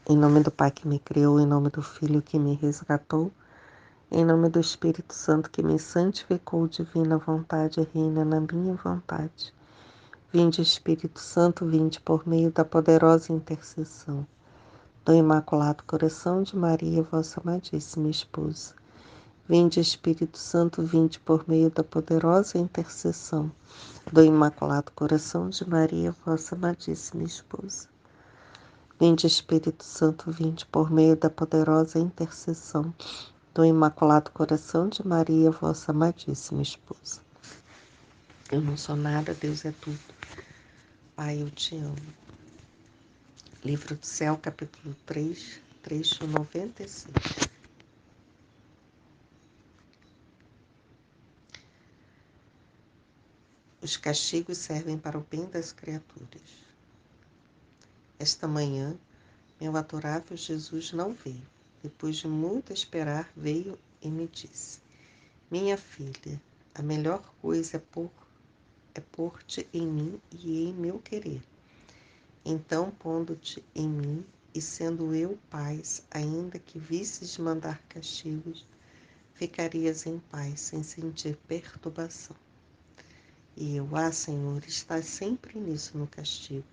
Em nome do Pai que me criou, em nome do Filho que me resgatou, em nome do Espírito Santo que me santificou, divina vontade reina na minha vontade. Vinde, Espírito Santo, vinde por meio da poderosa intercessão do Imaculado Coração de Maria, vossa amadíssima esposa. Vinde, Espírito Santo, vinde por meio da poderosa intercessão do Imaculado Coração de Maria, vossa amadíssima esposa. Vinde, Espírito Santo, vinde por meio da poderosa intercessão do Imaculado Coração de Maria, vossa amadíssima esposa. Eu não sou nada, Deus é tudo. Pai, eu te amo. Livro do Céu, capítulo 3, trecho 96. Os castigos servem para o bem das criaturas. Esta manhã, meu adorável Jesus não veio. Depois de muito esperar, veio e me disse: minha filha, a melhor coisa é pôr-te em mim e em meu querer. Então, pondo-te em mim e sendo eu paz, ainda que visses mandar castigos, ficarias em paz, sem sentir perturbação. E eu, Senhor, estás sempre nisso no castigo.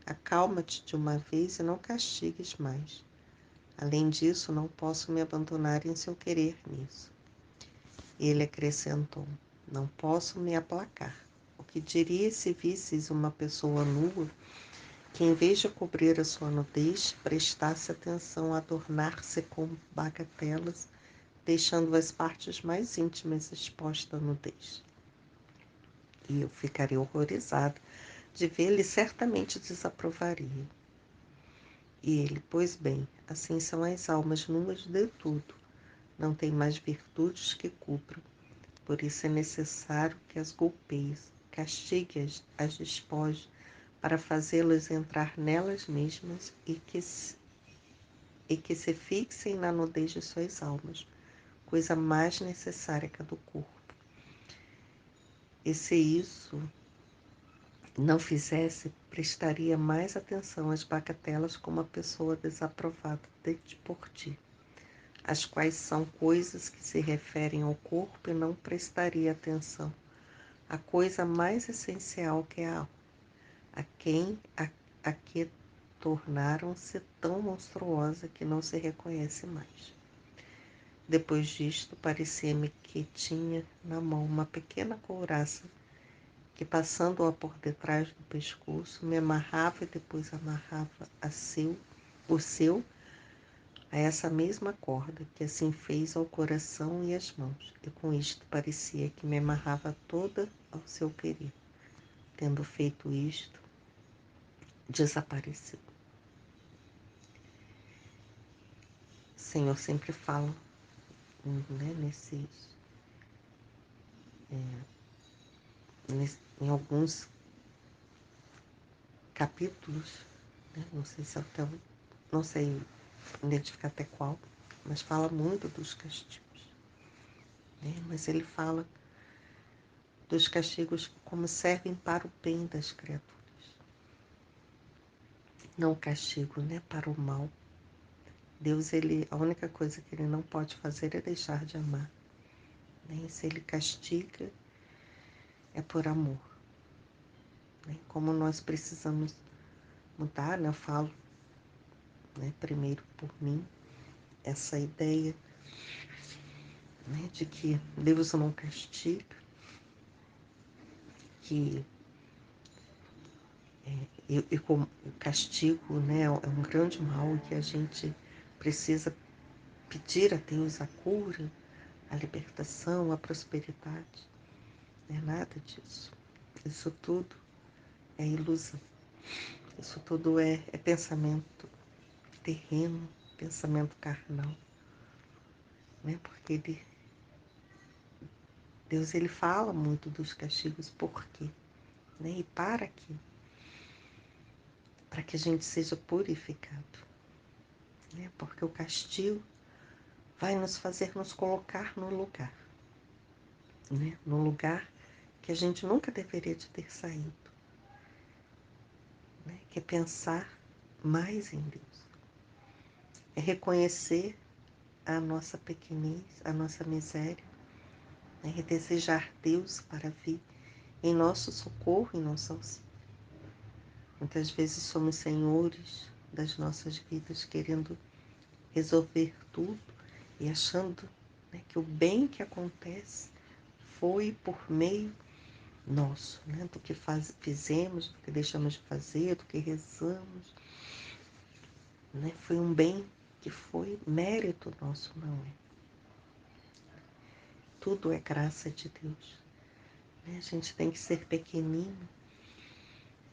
Acalma-te de uma vez e não castigues mais. Além disso, não posso me abandonar em seu querer nisso. Ele acrescentou: não posso me aplacar. O que diria se visses uma pessoa nua que, em vez de cobrir a sua nudez, prestasse atenção a adornar-se com bagatelas, deixando as partes mais íntimas expostas à nudez? E eu ficaria horrorizada de vê-lo e certamente desaprovaria. E ele, pois bem, assim são as almas nuas de tudo, não têm mais virtudes que cubram. Por isso é necessário que as golpeies, castigue-as, as despoje, para fazê-las entrar nelas mesmas e que se fixem na nudez de suas almas, coisa mais necessária que a do corpo. E se isso não fizesse, prestaria mais atenção às bagatelas como a pessoa desaprovada por ti, as quais são coisas que se referem ao corpo, e não prestaria atenção à coisa mais essencial que é a alma, a que tornaram-se tão monstruosa que não se reconhece mais. Depois disto, parecia-me que tinha na mão uma pequena couraça que, passando-a por detrás do pescoço, me amarrava e depois amarrava o seu a essa mesma corda, que assim fez ao coração e às mãos, e com isto parecia que me amarrava toda ao seu querer. Tendo feito isto, desapareceu. O Senhor sempre fala, né, em alguns capítulos, né, não sei identificar até qual, mas fala muito dos castigos, né? Mas ele fala dos castigos como servem para o bem das criaturas. Não o castigo, né, para o mal. Deus, a única coisa que ele não pode fazer é deixar de amar, né? E se ele castiga, é por amor, né? Como nós precisamos mudar, né? Eu falo, né, primeiro por mim, essa ideia, né, de que Deus não castiga, que como o castigo, né, é um grande mal e que a gente precisa pedir a Deus a cura, a libertação, a prosperidade. Não é nada disso. Isso tudo é ilusão. Isso tudo é pensamento terreno, pensamento carnal, né? Porque Deus, ele fala muito dos castigos, por quê? Né? E para quê? Para que a gente seja purificado, né? Porque o castigo vai nos fazer nos colocar no lugar, né? No lugar que a gente nunca deveria de ter saído, né? Que é pensar mais em Deus. é reconhecer a nossa pequenez, a nossa miséria, né? E desejar Deus para vir em nosso socorro e nosso auxílio. Muitas vezes somos senhores das nossas vidas, querendo resolver tudo e achando, né, que o bem que acontece foi por meio nosso, né, do que fizemos, do que deixamos de fazer, do que rezamos, né, foi um bem que foi mérito nosso, não é? Tudo é graça de Deus, né? A gente tem que ser pequenino,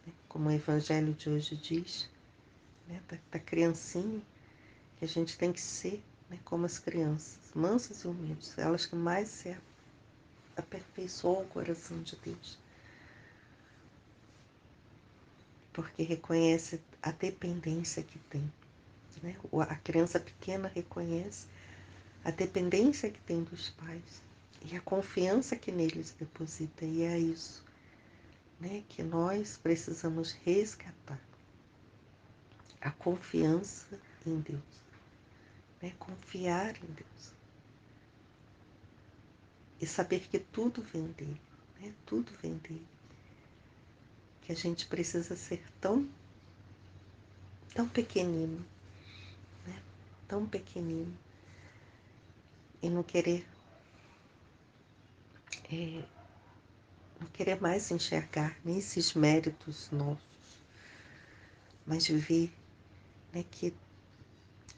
né, como o Evangelho de hoje diz, né, da criancinha, que a gente tem que ser, né, como as crianças, mansas e humildes, elas que mais se aperfeiçoam o coração de Deus, porque reconhece a dependência que tem, né? A criança pequena reconhece a dependência que tem dos pais e a confiança que neles deposita, e é isso, né, que nós precisamos resgatar, a confiança em Deus, né? Confiar em Deus e saber que tudo vem dele, né? Tudo vem dele, que a gente precisa ser tão pequenino, né? Tão pequenino, e não querer mais enxergar nesses méritos nossos, mas ver, né, que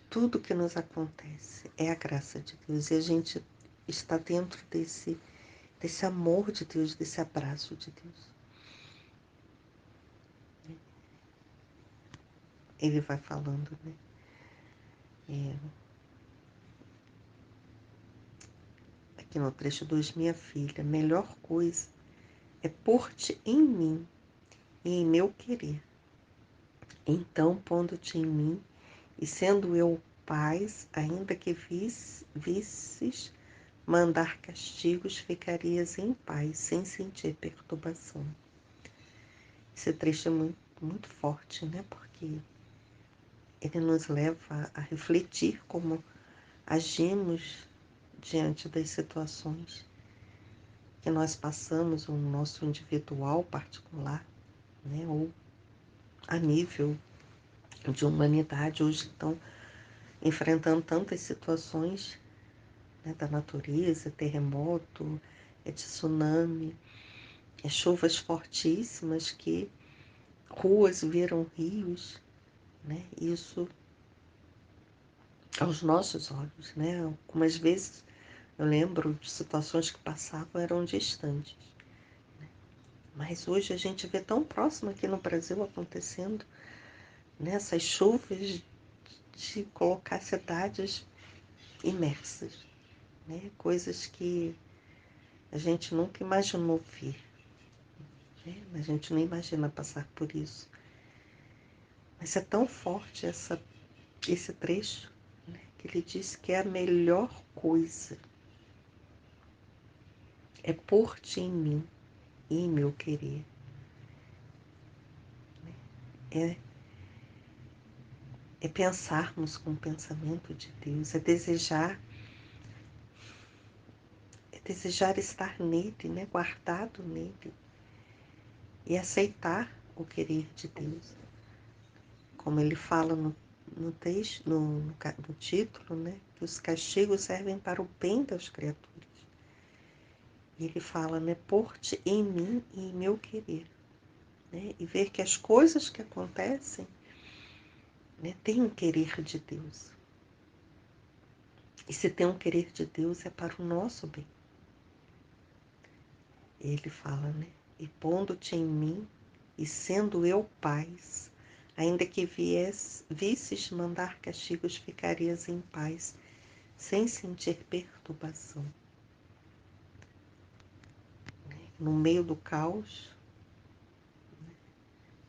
tudo que nos acontece é a graça de Deus e a gente está dentro desse amor de Deus, desse abraço de Deus. Ele vai falando, né? Aqui no trecho 2, minha filha, melhor coisa é pôr-te em mim e em meu querer. Então, pondo-te em mim e sendo eu paz, ainda que visses mandar castigos, ficarias em paz, sem sentir perturbação. Esse trecho é muito forte, né? Porque ele nos leva a refletir como agimos diante das situações que nós passamos, o nosso individual particular, né? Ou a nível de humanidade, hoje estão enfrentando tantas situações, né, da natureza, terremoto, de tsunami, chuvas fortíssimas que ruas viram rios, né? Isso aos nossos olhos, né? Algumas vezes eu lembro de situações que passavam eram distantes, mas hoje a gente vê tão próximo aqui no Brasil acontecendo, né, essas chuvas de colocar cidades imersas, né? Coisas que a gente nunca imaginou ver, né? A gente não imagina passar por isso. Mas é tão forte esse trecho, né, que ele diz que é a melhor coisa é pôr-te em mim e em meu querer. É, é pensarmos com o pensamento de Deus, é desejar estar nele, né, guardado nele, e aceitar o querer de Deus. Como ele fala no texto, no título, né, que os castigos servem para o bem das criaturas. E ele fala, né, pôr-te em mim e em meu querer, né, e ver que as coisas que acontecem, né, têm um querer de Deus. E se tem um querer de Deus é para o nosso bem. Ele fala, né, e pondo-te em mim e sendo eu paz, ainda que visses mandar castigos, ficarias em paz, sem sentir perturbação. No meio do caos,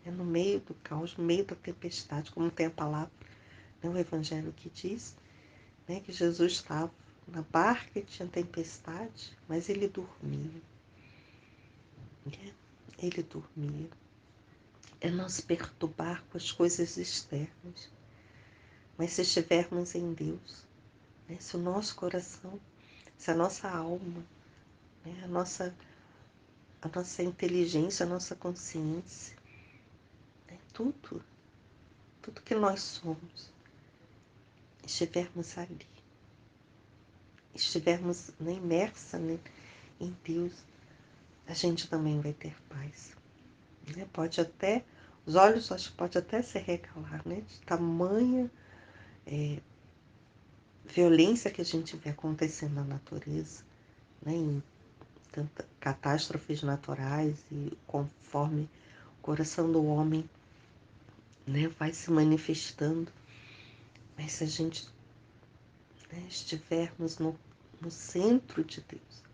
no meio do caos, no meio da tempestade, como tem a palavra, né, o Evangelho que diz, né, que Jesus estava na barca e tinha tempestade, mas ele dormia. Né? Ele dormia. É não se perturbar com as coisas externas, Mas se estivermos em Deus, né, se o nosso coração, se a nossa alma, né, a nossa inteligência, a nossa consciência, né, tudo que nós somos, estivermos ali, estivermos, né, imersa, né, em Deus, a gente também vai ter paz. Né? Pode até, os olhos pode até se regalar, né, de tamanha violência que a gente vê acontecendo na natureza, né, em tantas catástrofes naturais, e conforme o coração do homem, né, vai se manifestando. Mas se a gente, né, estivermos no centro de Deus,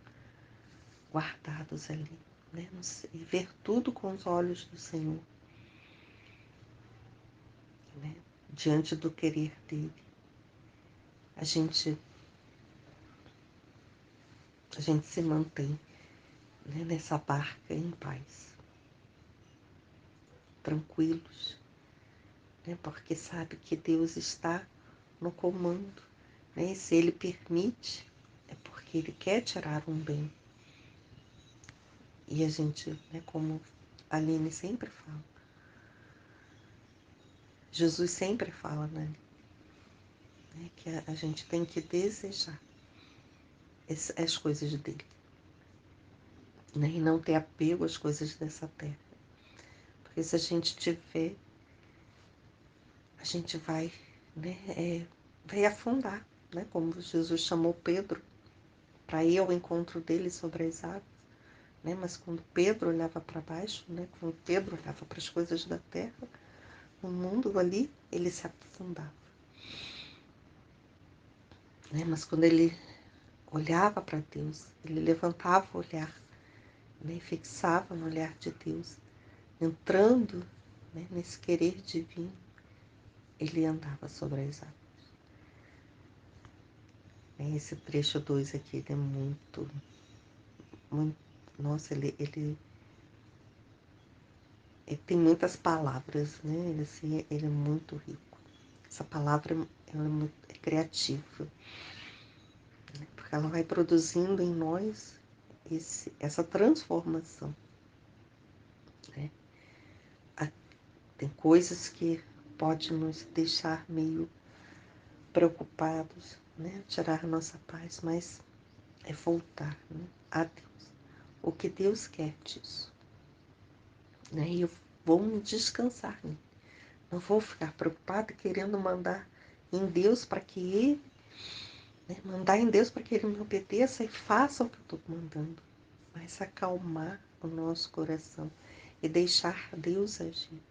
guardados ali, né, e ver tudo com os olhos do Senhor, né, diante do querer dele, a gente se mantém, né, nessa barca em paz, tranquilos, né, porque sabe que Deus está no comando, né, e se Ele permite, é porque Ele quer tirar um bem. E a gente, né, como a Aline sempre fala, Jesus sempre fala, né, que a gente tem que desejar as coisas dele, né, e não ter apego às coisas dessa terra. Porque se a gente tiver, a gente vai, né, vai afundar, né, como Jesus chamou Pedro para ir ao encontro dele sobre as águas, né, mas quando Pedro olhava para baixo, né, quando Pedro olhava para as coisas da terra, o mundo ali, ele se afundava. Né, mas quando ele olhava para Deus, ele levantava o olhar, né, fixava no olhar de Deus, entrando, né, nesse querer divino, ele andava sobre as águas. Esse trecho 2 aqui, ele é muito, nossa, ele tem muitas palavras, né? Ele é muito rico. Essa palavra ela é criativa, né? Porque ela vai produzindo em nós essa transformação. Né? Tem coisas que podem nos deixar meio preocupados, né? Tirar nossa paz, mas é voltar, né, a Deus. O que Deus quer disso. Né? E eu vou me descansar nele. Não vou ficar preocupada querendo mandar em Deus para que Ele, né, mandar em Deus para que Ele me obedeça e faça o que eu estou mandando. Mas acalmar o nosso coração e deixar Deus agir,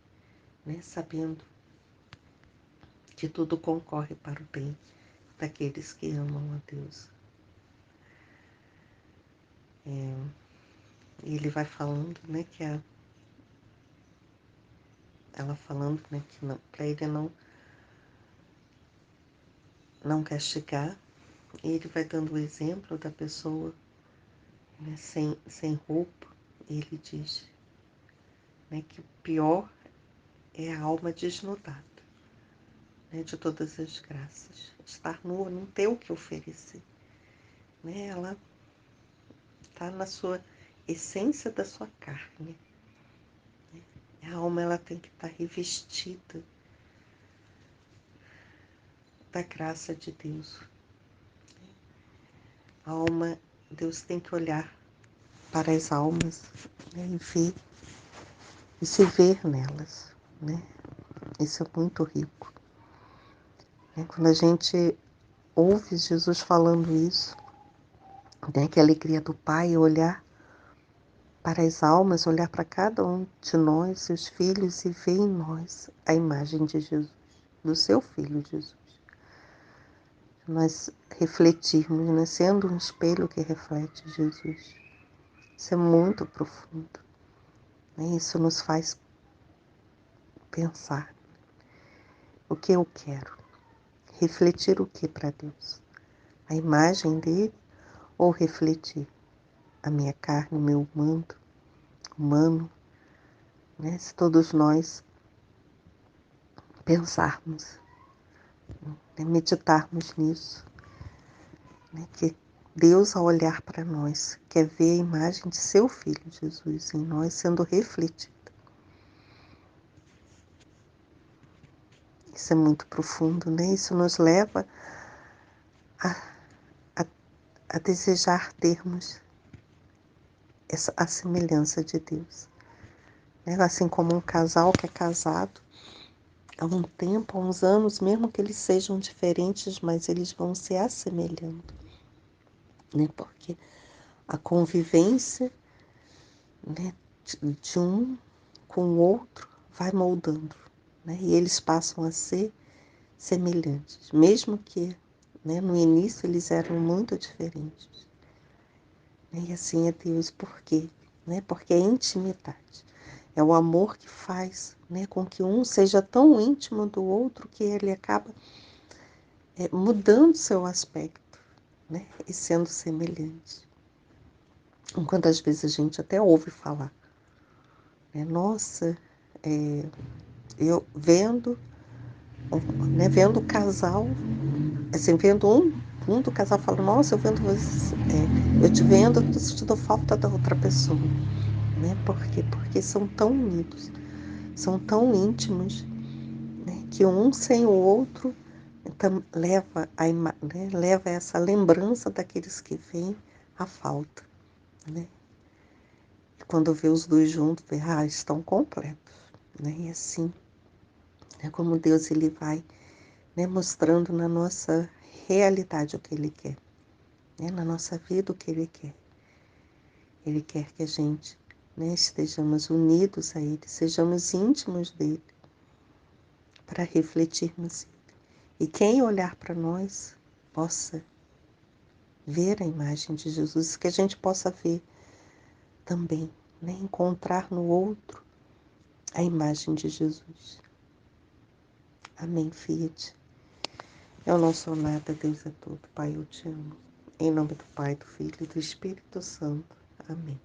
né, sabendo que tudo concorre para o bem daqueles que amam a Deus. E ele vai falando, né, que ela falando, né, que para ele não castigar. E ele vai dando o exemplo da pessoa, né, sem roupa. E ele diz, né, que o pior é a alma desnudada, né, de todas as graças. Estar nua, não ter o que oferecer. Né, ela está na sua essência da sua carne. Né? A alma ela tem que estar revestida da graça de Deus. A alma, Deus tem que olhar para as almas, né, e ver e se ver nelas. Né? Isso é muito rico. Né? Quando a gente ouve Jesus falando isso, né, que a alegria do Pai é olhar para as almas, olhar para cada um de nós, seus filhos, e ver em nós a imagem de Jesus, do seu Filho Jesus. Nós refletirmos, né, sendo um espelho que reflete Jesus. Isso é muito profundo. Né? Isso nos faz pensar o que eu quero. Refletir o que para Deus? A imagem dele ou refletir a minha carne, o meu humano, né? Se todos nós pensarmos né, meditarmos nisso, né, que Deus, ao olhar para nós, quer ver a imagem de seu Filho Jesus em nós sendo refletida. Isso é muito profundo, né? Isso nos leva a, a, a desejar termos a semelhança de Deus. Né? Assim como um casal que é casado há um tempo, há uns anos, mesmo que eles sejam diferentes, mas eles vão se assemelhando. Né? Porque a convivência, né, de um com o outro vai moldando, né? E eles passam a ser semelhantes, mesmo que, né, no início eles eram muito diferentes. E assim é Deus, por quê? Né? Porque é intimidade, é o amor que faz, né, com que um seja tão íntimo do outro que ele acaba mudando seu aspecto, né, e sendo semelhante. Enquanto às vezes a gente até ouve falar, né, nossa, eu vendo, né, vendo o casal, assim, vendo um do casal fala, nossa, eu vendo você, eu te vendo, eu sinto falta da outra pessoa, né? Por quê? Porque são tão unidos, são tão íntimos, né, que um sem o outro então, né, leva essa lembrança daqueles que vêm à falta, né? E quando vê os dois juntos, vê, estão completos, né? E assim, é como Deus ele vai, né, mostrando na nossa realidade o que Ele quer, né, na nossa vida o que Ele quer. Ele quer que a gente, né, estejamos unidos a Ele, sejamos íntimos dEle, para refletirmos Ele. E quem olhar para nós possa ver a imagem de Jesus, que a gente possa ver também, né, encontrar no outro a imagem de Jesus. Amém, Fiat. Eu não sou nada, Deus é tudo. Pai, eu te amo. Em nome do Pai, do Filho e do Espírito Santo. Amém.